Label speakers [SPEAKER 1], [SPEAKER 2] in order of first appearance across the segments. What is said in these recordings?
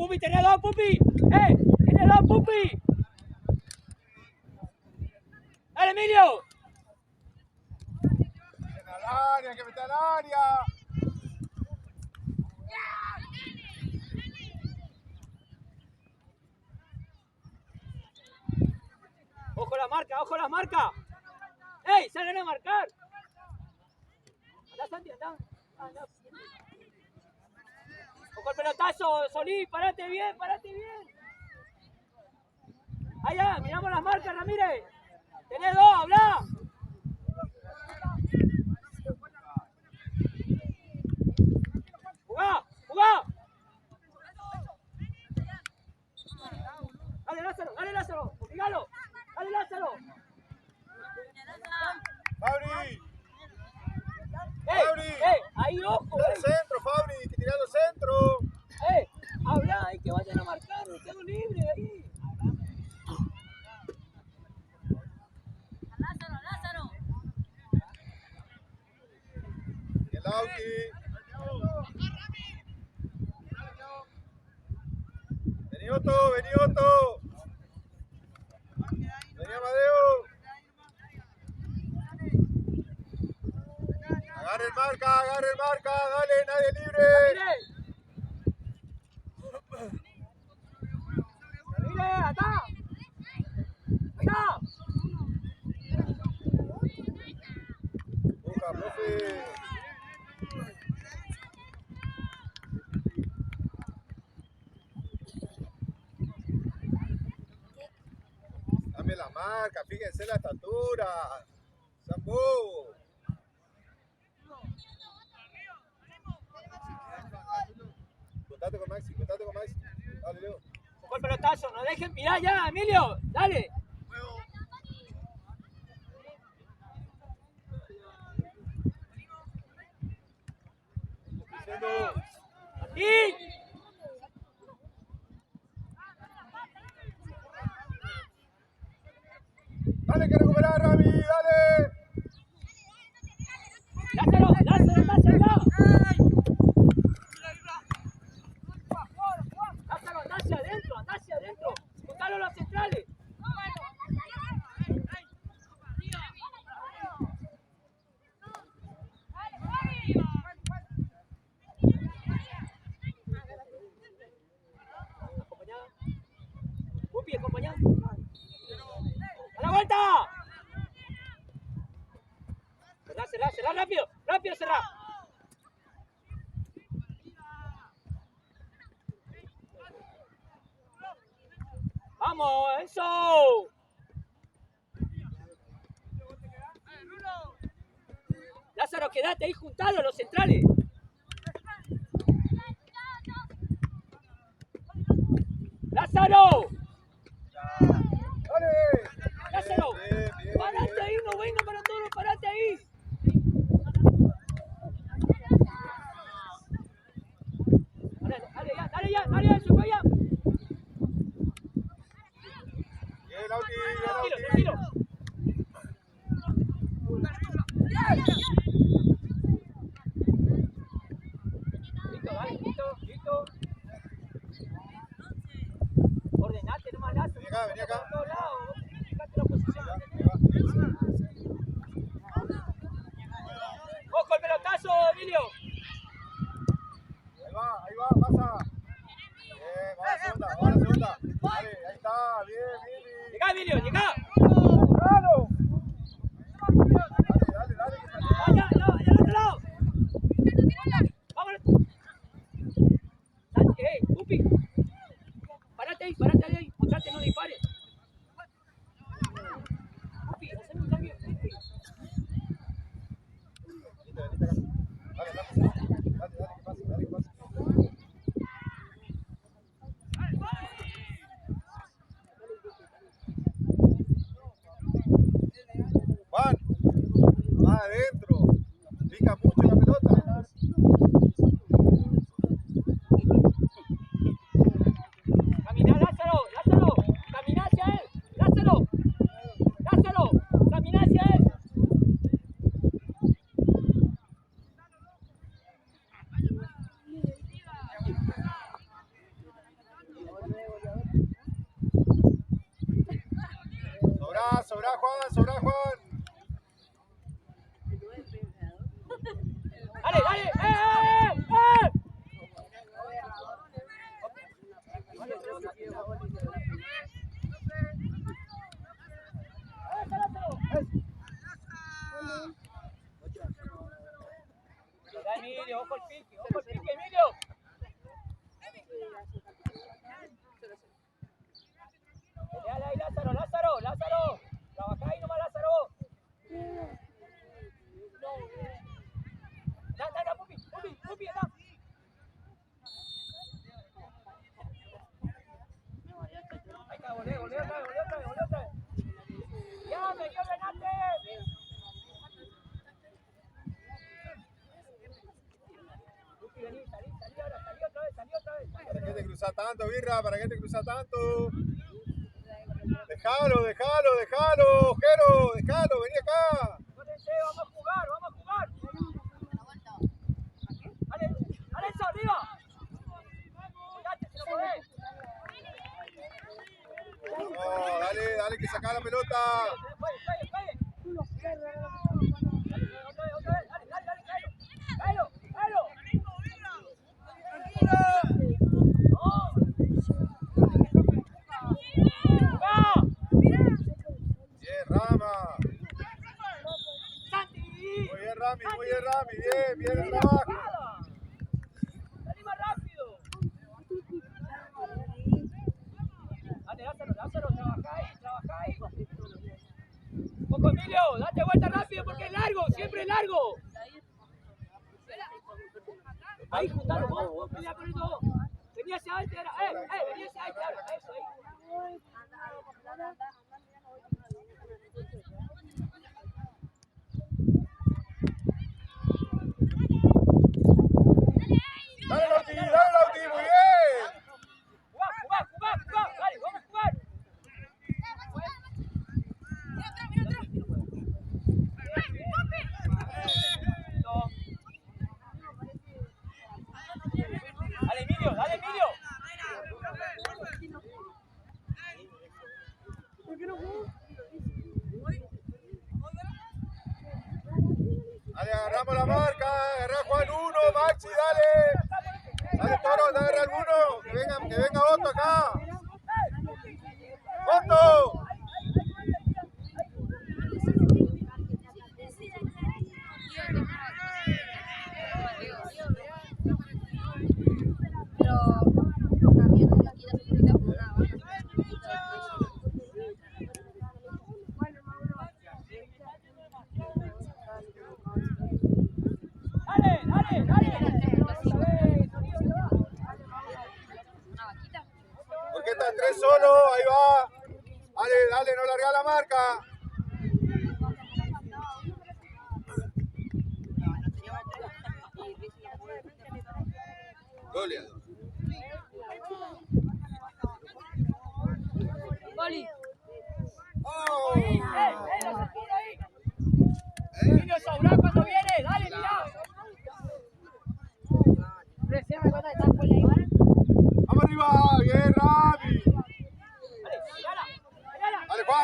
[SPEAKER 1] Pupi, tenés dos, Pupi. Tenés dos, Pupi. Dale, Emilio.
[SPEAKER 2] Al área, que mete al área.
[SPEAKER 1] Ojo la marca, ojo la marca. ¡Ey! ¡Salgan a marcar! Andá, Santi, andá. Ojo el pelotazo, Solís, parate bien, parate bien. Allá, miramos las marcas, Ramírez. Tenés dos, hablá. Jugá, jugá. Dale Lázaro, obligalo. Dale Lázaro.
[SPEAKER 2] Fabri.
[SPEAKER 1] Ahí ojo.
[SPEAKER 2] Al centro, Fabri, que tirando al centro.
[SPEAKER 1] Habla, que vayan a marcar, quedo libre ahí.
[SPEAKER 3] Lázaro.
[SPEAKER 2] Y el Auti. Vení Otto, vení Otto. Vení Amadeo. Agarre el marca, dale, nadie libre.
[SPEAKER 1] ¡Mire, acá! ¡Acá!
[SPEAKER 2] Busca, profe. Dame la marca, fíjense la estatura. Zambo. Contate con Maxi. Dale, Leo.
[SPEAKER 1] Ojo el pelotazo, no dejen, mirá ya, Emilio, dale. ¡Martín!
[SPEAKER 2] Dale, que recuperar, Rami, dale.
[SPEAKER 1] Lázaro, acá. Lázaro, anda hacia adentro. Juntalo a los centrales. Pupi, acompañá. ¡A la vuelta! Cerrá, rápido, cerrá. ¡Vamos, eso! Lázaro, quedate ahí juntalo, los centrales. ¡Lázaro!
[SPEAKER 2] Dale.
[SPEAKER 1] ¡Lázaro!
[SPEAKER 2] Bien.
[SPEAKER 1] ¡Parate ahí, no venga para todos, parate ahí! Dale ya, se fue ya.
[SPEAKER 2] Bien, Auti,
[SPEAKER 1] Tranquilo. Listo. Ordenate nomás, Lázaro.
[SPEAKER 2] Vení acá.
[SPEAKER 1] Por todos lados, vos tenés que fijarte la posición. ¡Ojo el pelotazo, Emilio!
[SPEAKER 2] Ahí va, pasa. Bien, va a la segunda. Dale, ahí está, bien.
[SPEAKER 1] Llegá, Emilio, llegá.
[SPEAKER 2] ¡Claro! Dale.
[SPEAKER 1] Allá, del otro lado. Vámonos. Pupi. Parate ahí. Mostrate, no dispares. Pupi, haceme un cambio.
[SPEAKER 2] Dale, que pase. Juan, más adentro. Pica mucho la pelota. Sobra Juan.
[SPEAKER 1] Dale, dale, Emilio, ojo el pique, Emilio. Dale ahí, Lázaro. Trabaja ahí nomás, Lázaro. Da, Pupi, da. Ahí está, volé otra vez. Ya, me dio Renate. Pupi, vení, salí otra vez.
[SPEAKER 2] ¿Para qué te cruzas tanto, Birra? ¿Para qué te cruzas tanto? Déjalo, Jero, déjalo, vení acá.
[SPEAKER 1] Acuérdense, vamos a jugar. Dale eso, arriba. Cuidate, si lo podés.
[SPEAKER 2] No, dale, que saca la pelota.
[SPEAKER 1] Juegue. Otra vez, dale, Cairo.
[SPEAKER 2] Bien, Rama.
[SPEAKER 1] Santi.
[SPEAKER 2] Muy bien, Rami, bien el trabajo.
[SPEAKER 1] Dale más rápido. Dale, Lázaro, trabaja ahí. Un poco, Emilio, date vuelta rápido porque es largo, siempre es largo. Ahí, juntalo, vos pelea con eso. Venía hacia adelante, venía hacia adelante, eso ahí.
[SPEAKER 2] Dale, Lauti, muy bien.
[SPEAKER 1] Jugá, dale, vamos a jugar. Dale, Emilio.
[SPEAKER 2] Dale, agarramos la marca, agarra Juan 1, Maxi, dale. Dale, Toro, agarra alguno. Que venga Otto acá. ¡Otto! Porque está 3 solo, ahí va. Dale, no larga la marca. Goleador.
[SPEAKER 3] Goli.
[SPEAKER 2] ¡Oh!
[SPEAKER 1] La cintura ahí. Emilio Saurán cuando viene, dale, mirá.
[SPEAKER 2] Vamos arriba, bien, Rami.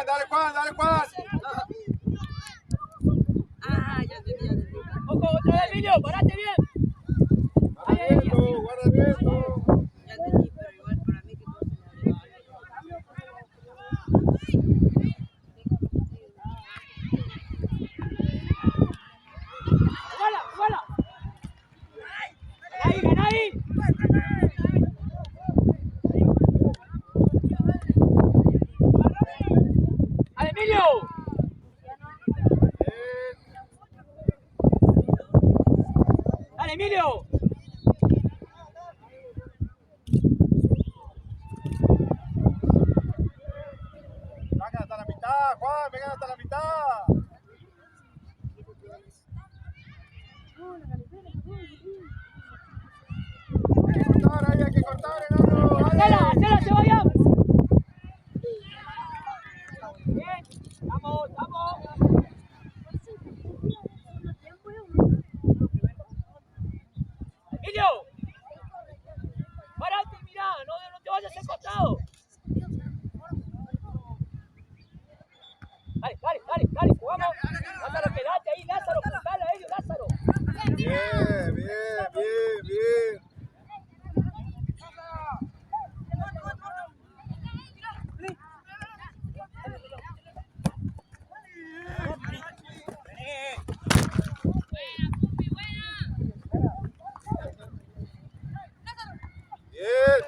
[SPEAKER 2] Dale, Juan.
[SPEAKER 3] Ya entendí.
[SPEAKER 1] Ojo, otra vez, Emilio, parate bien.
[SPEAKER 2] Guarda viento.
[SPEAKER 3] Ya entendí, pero igual para mí que todo se
[SPEAKER 1] ¡Jugala! ¡Gana ahí! ¡Dale, Emilio! ¡Dale, Emilio!
[SPEAKER 2] Vengan hasta la mitad, Juan, vengan hasta la mitad. Hay que cortar, enano.
[SPEAKER 1] ¡Hacela, Cebolla! Bien, vamos. Emilio, parate, mirá, no te vayas al costado. Dale, dale, dale, dale, jugamos. Lázaro, quedate ahí, Lázaro, juntala a ellos, Lázaro.
[SPEAKER 2] Bien, bien, bien, bien. Bien.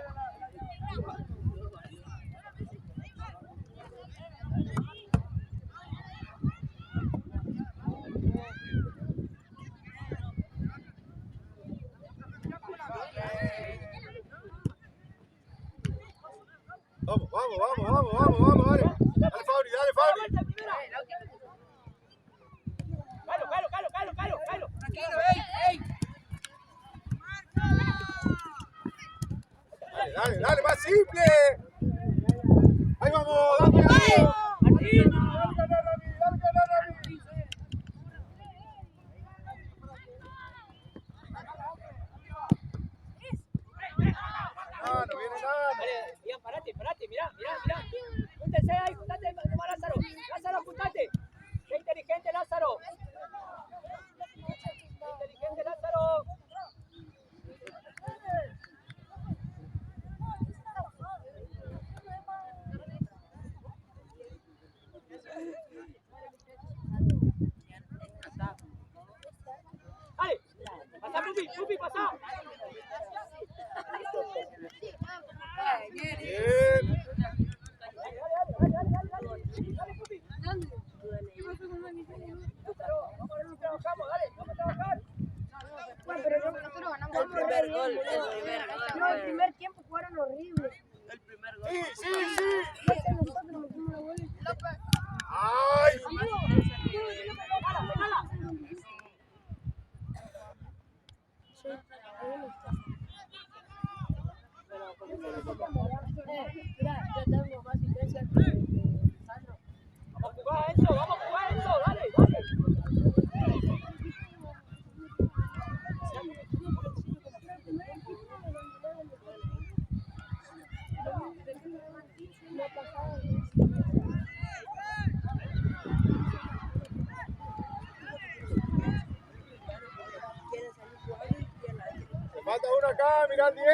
[SPEAKER 2] Vamos, vamos, vamos, vamos, vamos, vamos, dale. Dale, Fabri, dale, Fabri.
[SPEAKER 1] Calo, calo, calo, calo, calo, calo.
[SPEAKER 3] Tranquilo, ey.
[SPEAKER 2] Dale, dale, dale, más simple. Ahí vamos, dale, dale.
[SPEAKER 1] Martín.
[SPEAKER 2] No, no viene nada.
[SPEAKER 1] Dale, Ian, parate, parate, mirá, mirá, mirá. Júntense ahí, juntate, toma Lázaro. Lázaro, juntate. Qué inteligente, Lázaro. Qué inteligente, Lázaro. Dale, pasá, Pupi, Pupi, pasá.
[SPEAKER 2] Bien.
[SPEAKER 3] El primer gol,
[SPEAKER 4] No, el primer tiempo fueron horribles.
[SPEAKER 3] El primer gol.
[SPEAKER 2] Sí, sí, sí.
[SPEAKER 4] Nosotros metimos la bola.
[SPEAKER 2] Ay.
[SPEAKER 4] Mira, yo tengo más diferencia que Sandro.
[SPEAKER 1] Vamos a jugar eso, vamos a jugar eso, dale, dale.
[SPEAKER 2] Me falta uno acá, mira el 10.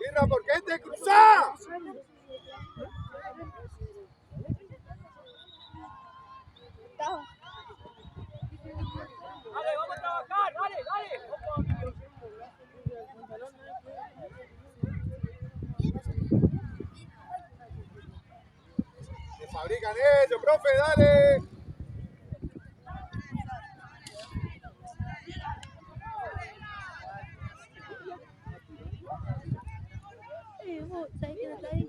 [SPEAKER 2] Irra, ¿por qué te cruzás?
[SPEAKER 1] Dale, vamos a trabajar, dale, dale.
[SPEAKER 2] Se fabrican ellos, profe, dale.
[SPEAKER 4] ¿Sabes quién está ahí?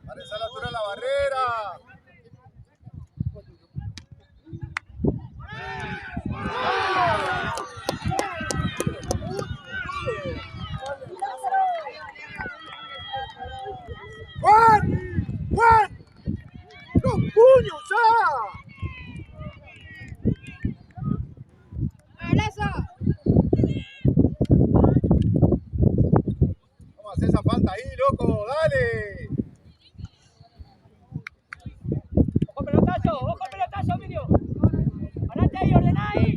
[SPEAKER 2] Parece a la altura de la barrera. ¡Juan! ¡Juan! ¡Los puños ya! Vamos a hacer esa falta ahí, loco, dale.
[SPEAKER 1] Ojo pelotazo, Emilio. Parate ahí, ordená ahí.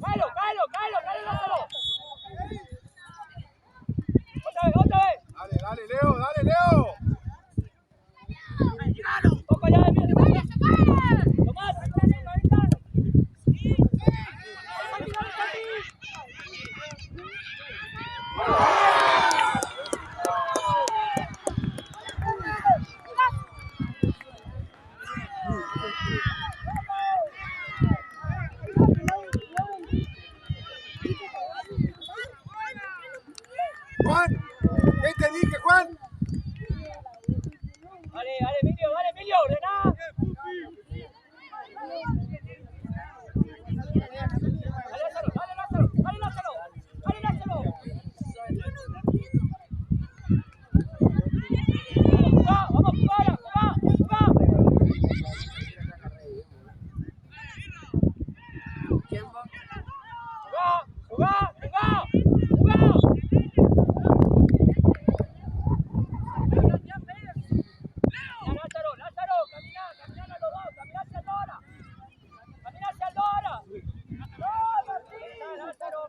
[SPEAKER 1] Calo, calo, calo, calo, Lázaro. Otra vez, otra vez.
[SPEAKER 2] Dale, dale, Leo, dale, Leo.
[SPEAKER 1] Ojo allá, Emilio. Tomás.
[SPEAKER 2] dije, Juan.
[SPEAKER 1] Dale, Emilio, ordená. Dale, Lázaro. Vamos, jugá. Jugá. Lázaro, camina a los dos, camina hacia Lora. ¡No, Martín! Lázaro.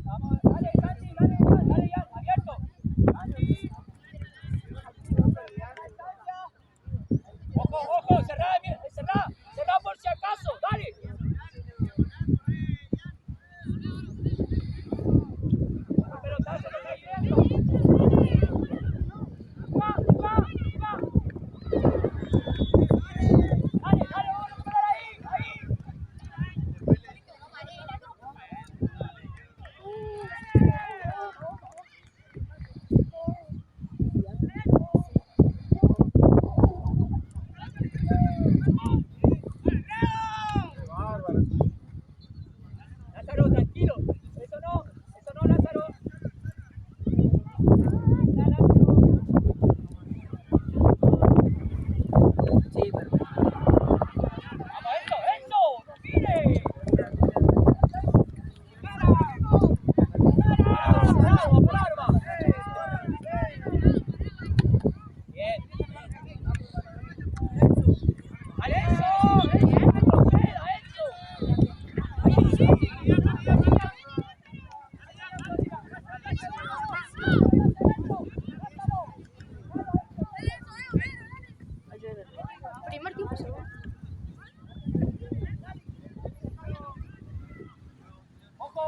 [SPEAKER 1] Vamos, dale, Santi, dale, ya, abierto. Santi. Ojo, cerrá por si acaso, dale. Pelotazo que está yendo. Jugá. Dale, vamos a parar ahí. Lázaro, tranquilo. Eso no, Lázaro.
[SPEAKER 3] Sí, pero
[SPEAKER 1] Vamos, Enzo, mire. Bravo. Bien.
[SPEAKER 4] Primer tiempo, segundo.
[SPEAKER 1] Ojo.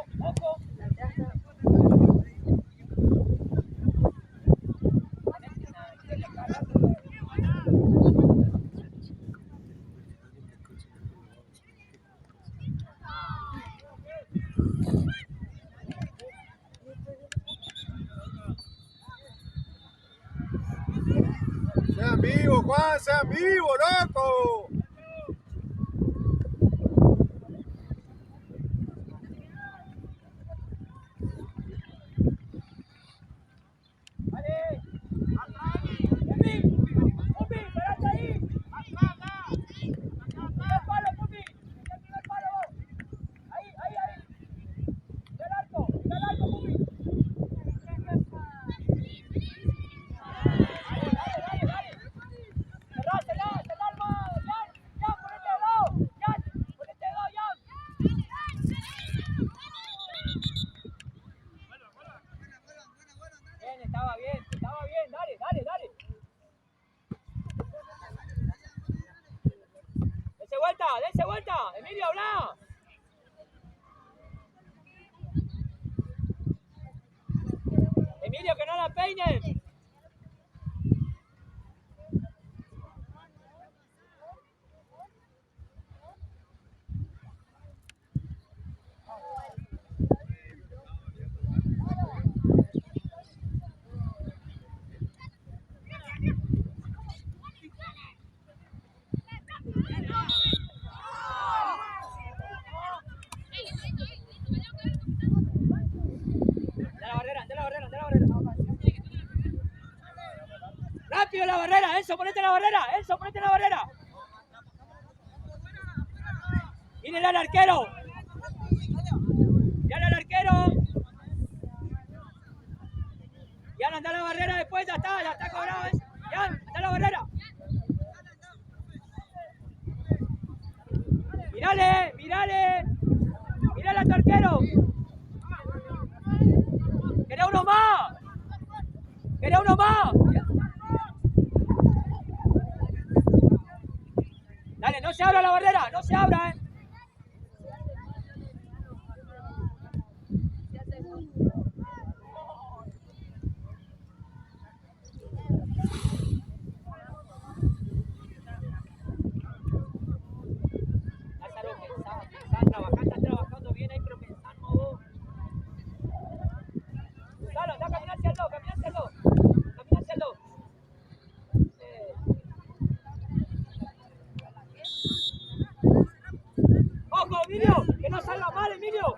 [SPEAKER 2] Sean vivos, Juan, sean vivos, loco.
[SPEAKER 1] Parate ahí. Primer palo, Pupi. Primer palo. Ahí. Del arco, Pupi. Dale. Cerrásela, Jan, ponete dos, Jan. Bien, estaba bien, dale. Dense vuelta, Emilio, habla. Emilio, que no la peinen. Rápido la barrera, Enzo, ponete la barrera. Viene al arquero. Jan, anda a la barrera después, ya está cobrado. Jan, anda a la barrera. Mirale a tu arquero. Quería uno más. Dale, no se abra la barrera, no se abra, Lázaro, están trabajando bien ahí, pero pensando vos. hacia el 2, camina hacia el 2. Camina hacia el 2. ¡Ojo, Emilio! ¡Que no salga mal, Emilio!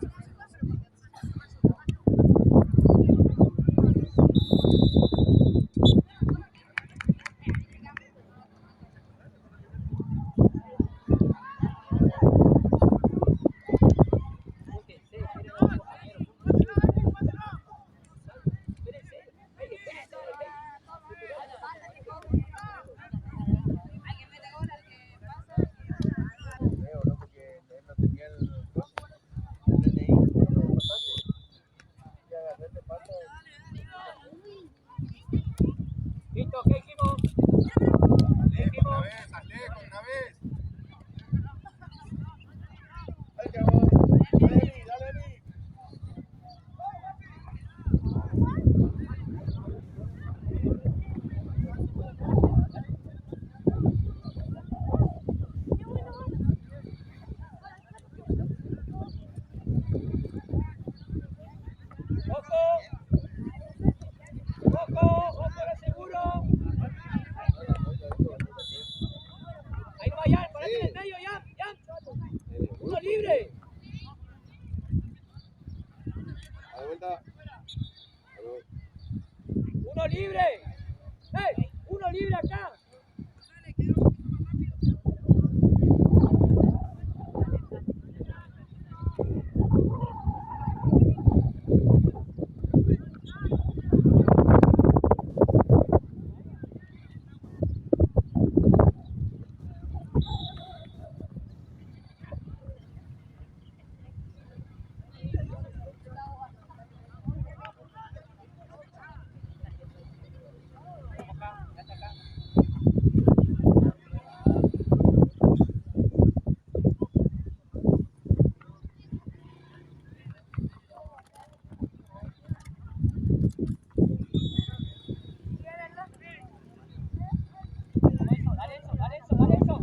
[SPEAKER 1] Listo, ¿qué dijimos?
[SPEAKER 2] Alejo, otra vez, Alejo, otra vez. Ahí que vos. Dale, Emi.
[SPEAKER 1] Ojo, que seguro. Ahí va Jan, ponete en el medio, Jan. Uno libre.
[SPEAKER 2] A la vuelta.
[SPEAKER 1] Uno libre. ¡Hey! Uno libre acá. Dale eso.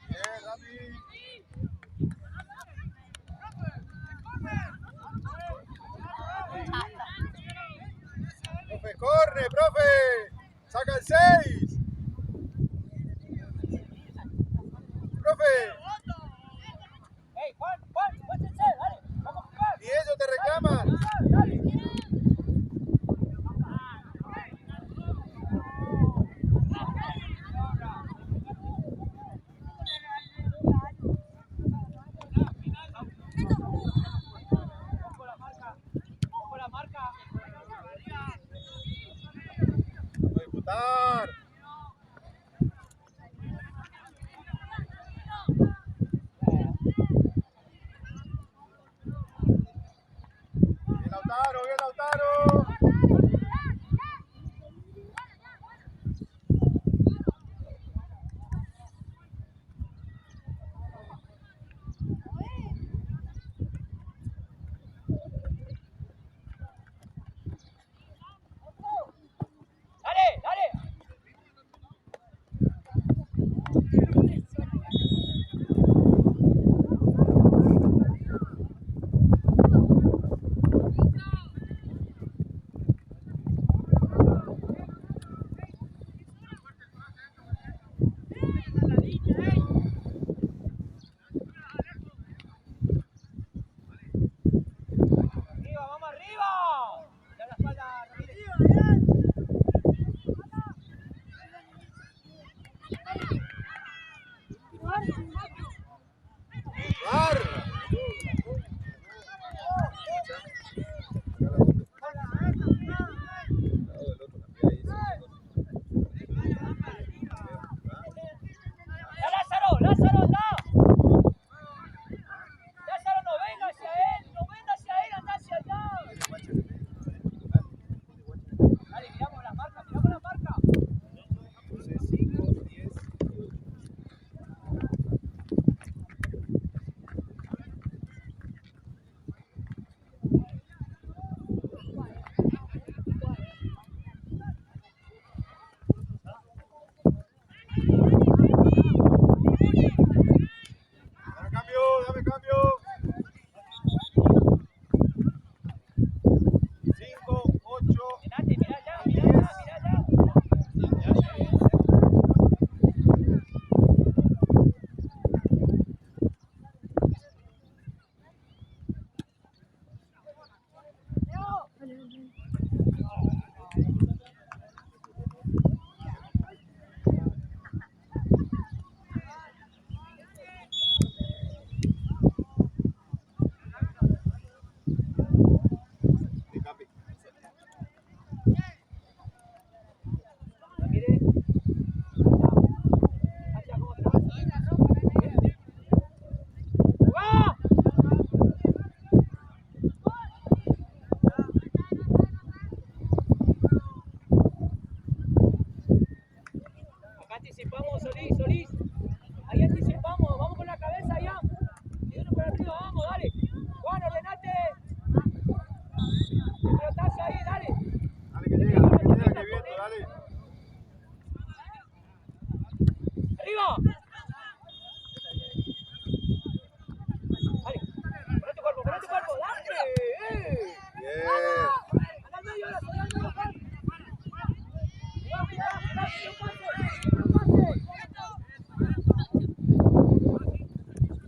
[SPEAKER 2] Bien, Rami. Profe, corre, profe. Saca el 6. Profe.
[SPEAKER 1] ¡Ey, Juan, cuéntense, dale! ¡Vamos a jugar!
[SPEAKER 2] Y ellos te reclaman.
[SPEAKER 1] ¡Dale! Ojo la marca.
[SPEAKER 2] Vamos a disputar. Bien, Lautaro.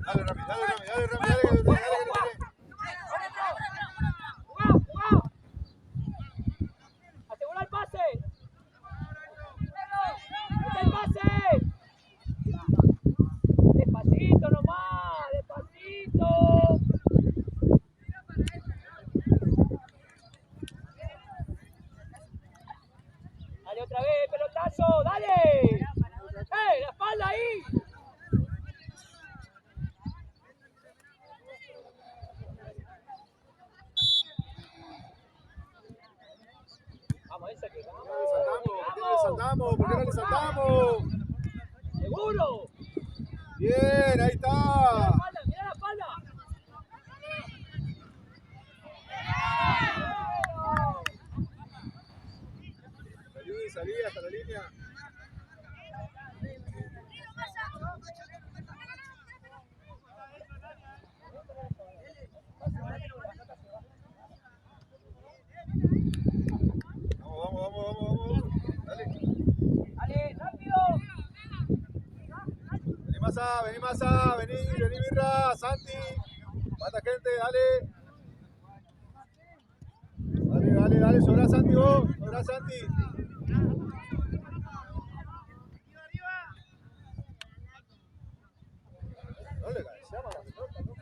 [SPEAKER 2] Dale, Rami, dale, Rami, dale, Rami, dale, dale, dale,
[SPEAKER 1] ¡Jugá, jugá! ¡Asegura el pase! ¡Mete el pase! ¡Despacito nomás! ¡Despacito! Dale otra vez, pelotazo, dale. La espalda ahí. Vamos, ese que vamos.
[SPEAKER 2] ¿Por qué no le saltamos? ¿Por qué no le saltamos?
[SPEAKER 1] Seguro.
[SPEAKER 2] Bien, ahí está.
[SPEAKER 1] Mira la espalda.
[SPEAKER 2] Salí hasta la línea. Vamos. Dale.
[SPEAKER 1] Dale, rápido.
[SPEAKER 2] Vení Masa, vení Birra, Santi. Mata gente, dale. Dale, sobra Santi vos, sobra Santi. No le cabeceamos la pelota, ¿no?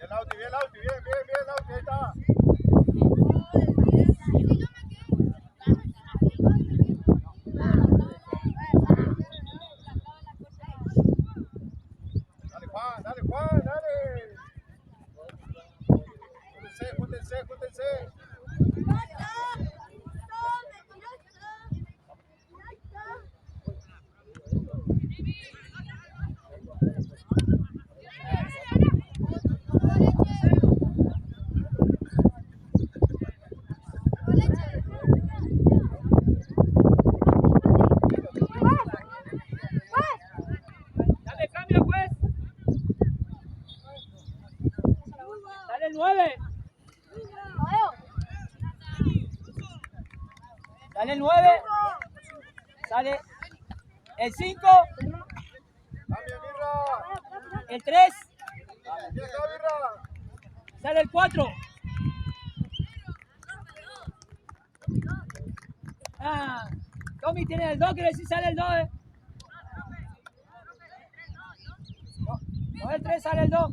[SPEAKER 2] Bien, Lauti, Lauti, ahí está. Dale, Juan, dale. Júntense.
[SPEAKER 1] Dale, cambio, pues. Dale el 9. Dale el 9. Sale el 5. El 3. Sale el 4. Tommy tiene el 2, quiere decir sale el 2. No, el 3 sale el 2.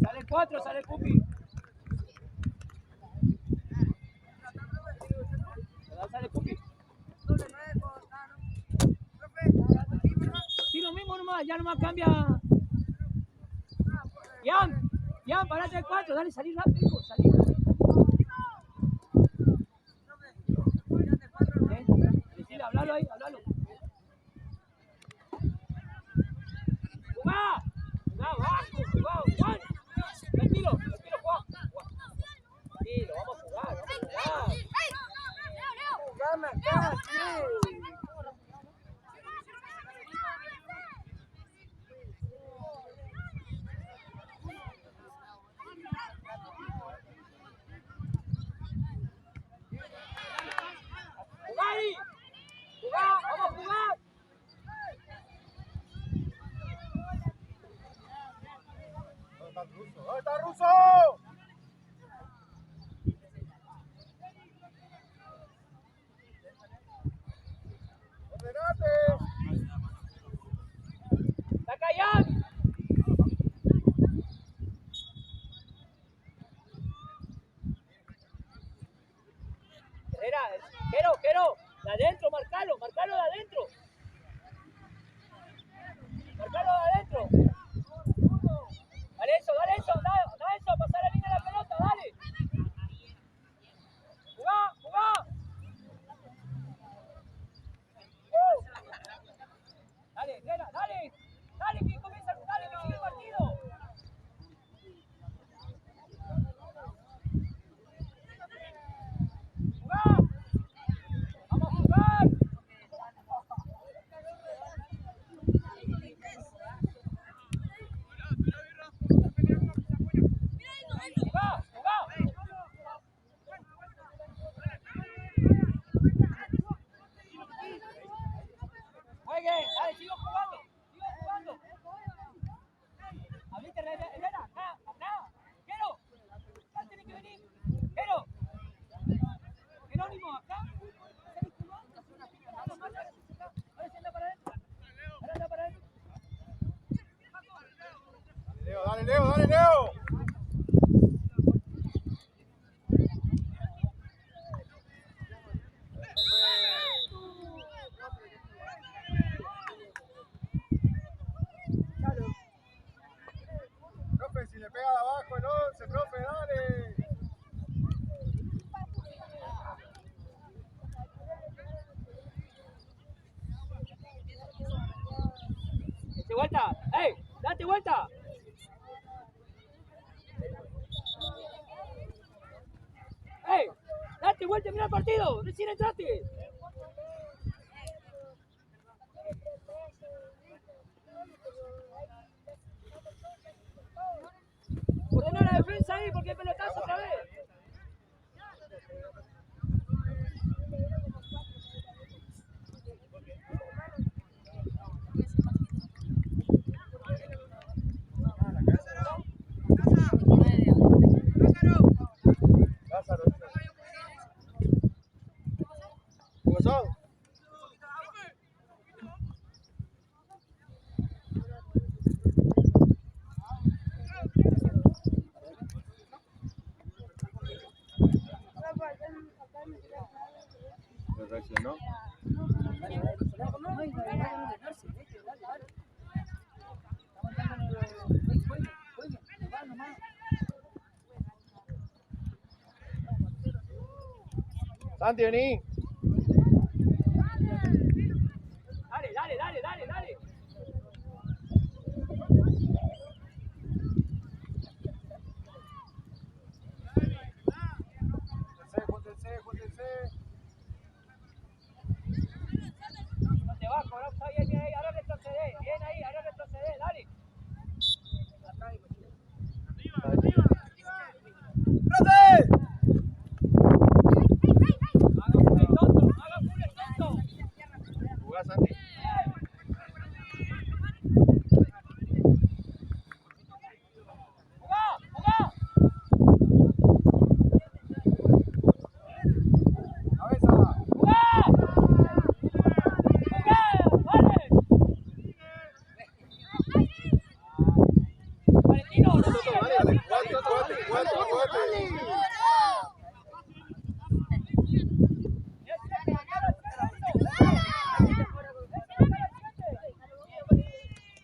[SPEAKER 1] Sale el 4, sale el Pupi. Sale el Pupi. Sí, lo mismo nomás, ya nomás cambia. Ian, parate el 4, dale, salí rápido, hijo, salí. Decile, hablalo ahí, hablalo. ¡Jugá! ¡Jugá, Juan! Tranquilo, Juan. Tranquilo, vamos a jugar.
[SPEAKER 4] Jugame acá, sí.
[SPEAKER 1] ¡Vamos a jugar!
[SPEAKER 2] ¿Dónde está Russo?
[SPEAKER 1] Era, Quero, de adentro, marcalo de adentro. Marcalo de adentro. Dale eso, pasar la línea de la pelota, dale. Jugá. Dale, que comienza, dale, que sigue el partido. Jugá. Vamos a jugar. Jueguen, dale, sigo jugando. Abrite, Elena, acá. Quero, ya tiene que venir. Quero. Jerónimo, acá. Ahora se anda para adentro.
[SPEAKER 2] Dale, Leo. Profe, si le pega de abajo el 11, profe, dale.
[SPEAKER 1] Date vuelta. ¡Ey! ¡Date vuelta! ¡Ey! ¡Date vuelta! ¡Mira el partido! ¡Recién entraste! Ordena la defensa ahí porque hay pelotazo otra vez.
[SPEAKER 2] Lázaro. ¿Qué pasó? ¿No? Santi, vení.
[SPEAKER 1] Dale.
[SPEAKER 2] Júntense.
[SPEAKER 1] No te va, cobramos ahí, ahora retrocede. Bien ahí, ahora retrocede, dale.
[SPEAKER 2] ¡Profe!
[SPEAKER 1] Haga full tonto.
[SPEAKER 2] Jugá, Santi.
[SPEAKER 1] ¡Jugá!
[SPEAKER 2] Cabeza.
[SPEAKER 1] Valentino, no
[SPEAKER 2] Dale, cuate.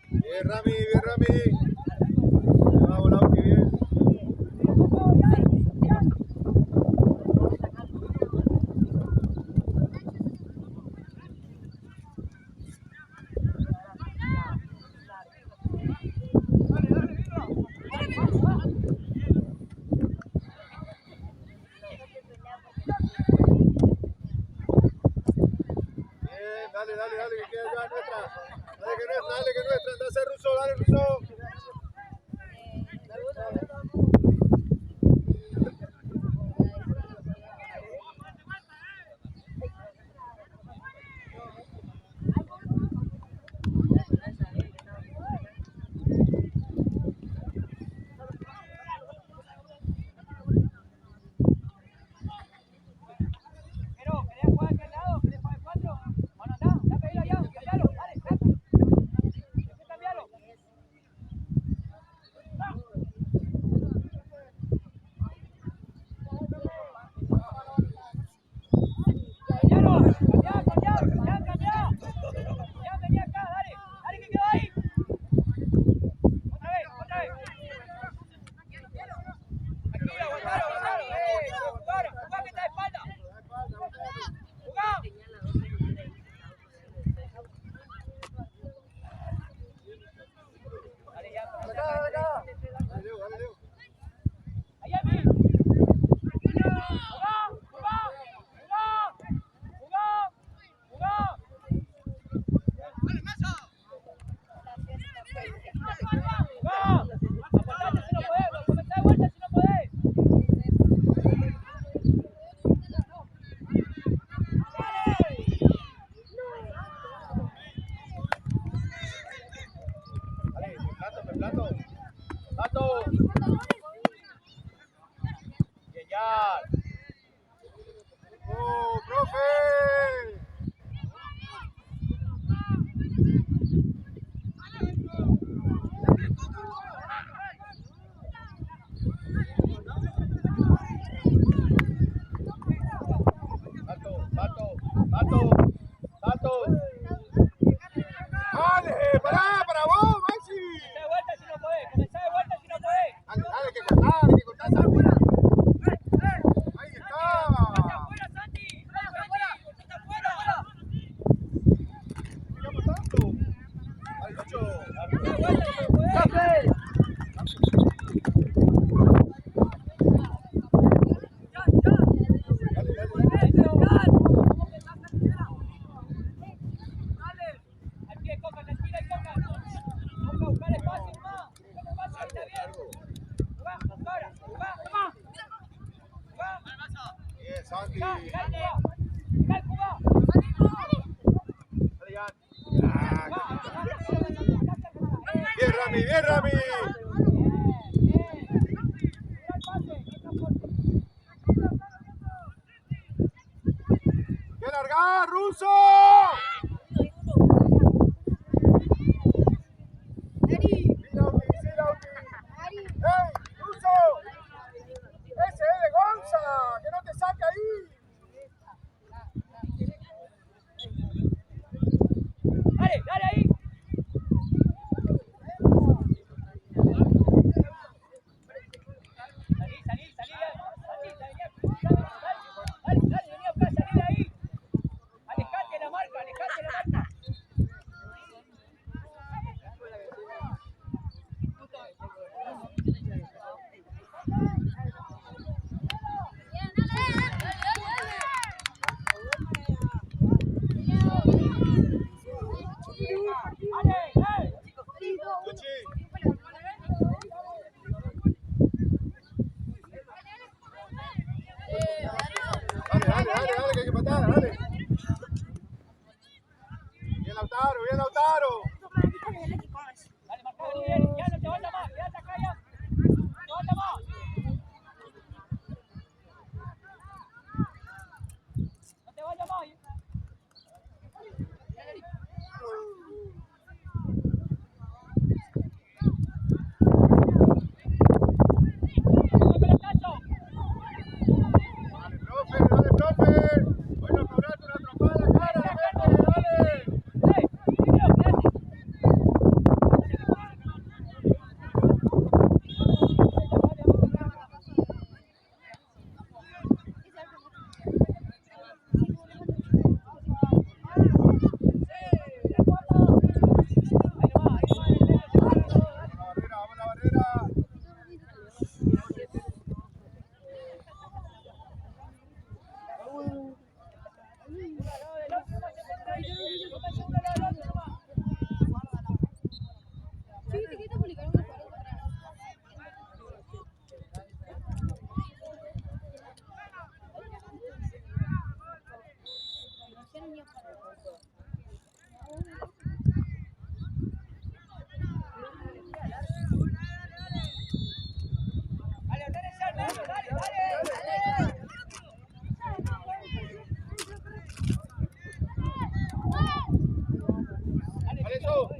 [SPEAKER 2] Bien, Rami. Vamos, Lauti, bien. Dale, que queda ya nuestra. Dale que nuestra. Anda a hacer Russo, dale Russo.
[SPEAKER 1] Ya.
[SPEAKER 2] ¡Oh, profe!
[SPEAKER 1] Salto.
[SPEAKER 2] ¡Dale! ¡Para vos, Maxi!
[SPEAKER 1] Comenzá de vuelta si no podés.
[SPEAKER 2] Dale, que cortar esa afuera. Ahí está.
[SPEAKER 1] ¡Afuera, Santi! ¡Está afuera!
[SPEAKER 2] Miramos tanto. Al Lucho.
[SPEAKER 1] ¡Da vuelta si no podés! Al pie, Coca, tranquila y Coca. Coca, buscar espacio nomás. Está bien. Jugá, ahora. Jugá.
[SPEAKER 2] Bien, Santi.
[SPEAKER 1] Jugá, jugá.
[SPEAKER 2] Dale, Jan. Bien, Rami. ¡Qué larga, Ruso! ¡Sí, Lauti! ¡Ey, Ruso! ¡Ese es de Gonza! ¡Que no te saque ahí!
[SPEAKER 1] Dale ahí. Salí. Dale, vení acá, salí de ahí. Alejate de la marca.
[SPEAKER 2] Luchi. Dale, que hay que matar, dale. Bien, Lautaro.
[SPEAKER 1] Dale, marcá, vení bien. Ya no te vayas más. Quédate acá ya. No te vayas más. No te vayas más.
[SPEAKER 2] Dale, profe. Bueno, cobrate una trompada en la cara, dale. Vamos a la barrera.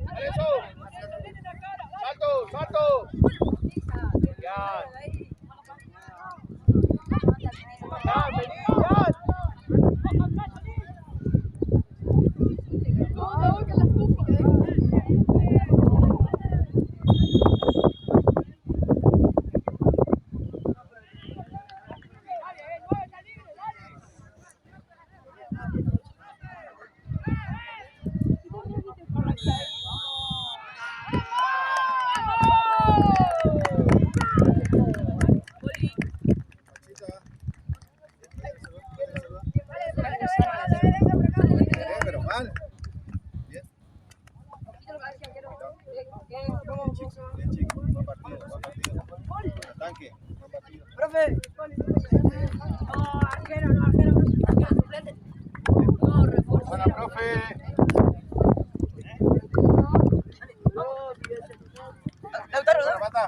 [SPEAKER 2] Dale eso. Salto. Ya. Vení, ya. Pero mal. Bien. Bien, chico. Buen partido. Tanque. Buen partido.
[SPEAKER 4] Profe. Arquero suplente. No, refuerzo.
[SPEAKER 2] Buena, profe.
[SPEAKER 4] Lautaro,
[SPEAKER 2] Buena, pata.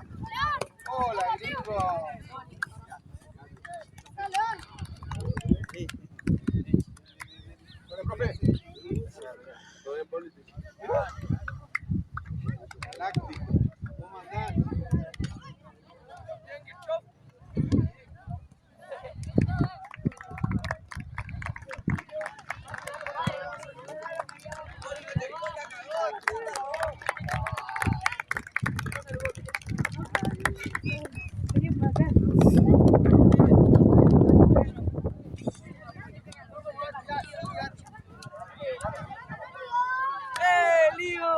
[SPEAKER 2] Hola, gringo.
[SPEAKER 3] Lío!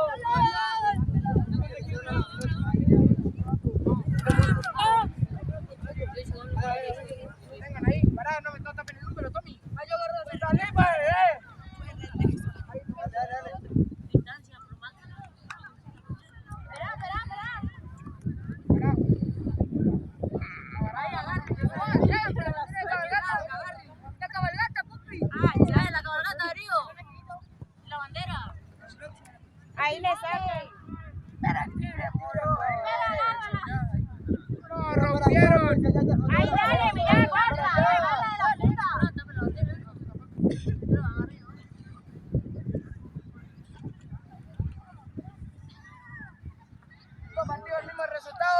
[SPEAKER 2] Vengan ahí, pará, no tapen el número, Tommy. Dale, pues,
[SPEAKER 4] Distancia, por más. Ah, ya, la cabalgata, Darío. La bandera.
[SPEAKER 5] Ahí le sacan.
[SPEAKER 2] No, rompieron.
[SPEAKER 5] Ahí dale, mirá, guarda.
[SPEAKER 2] Dos partidos, el mismo resultado.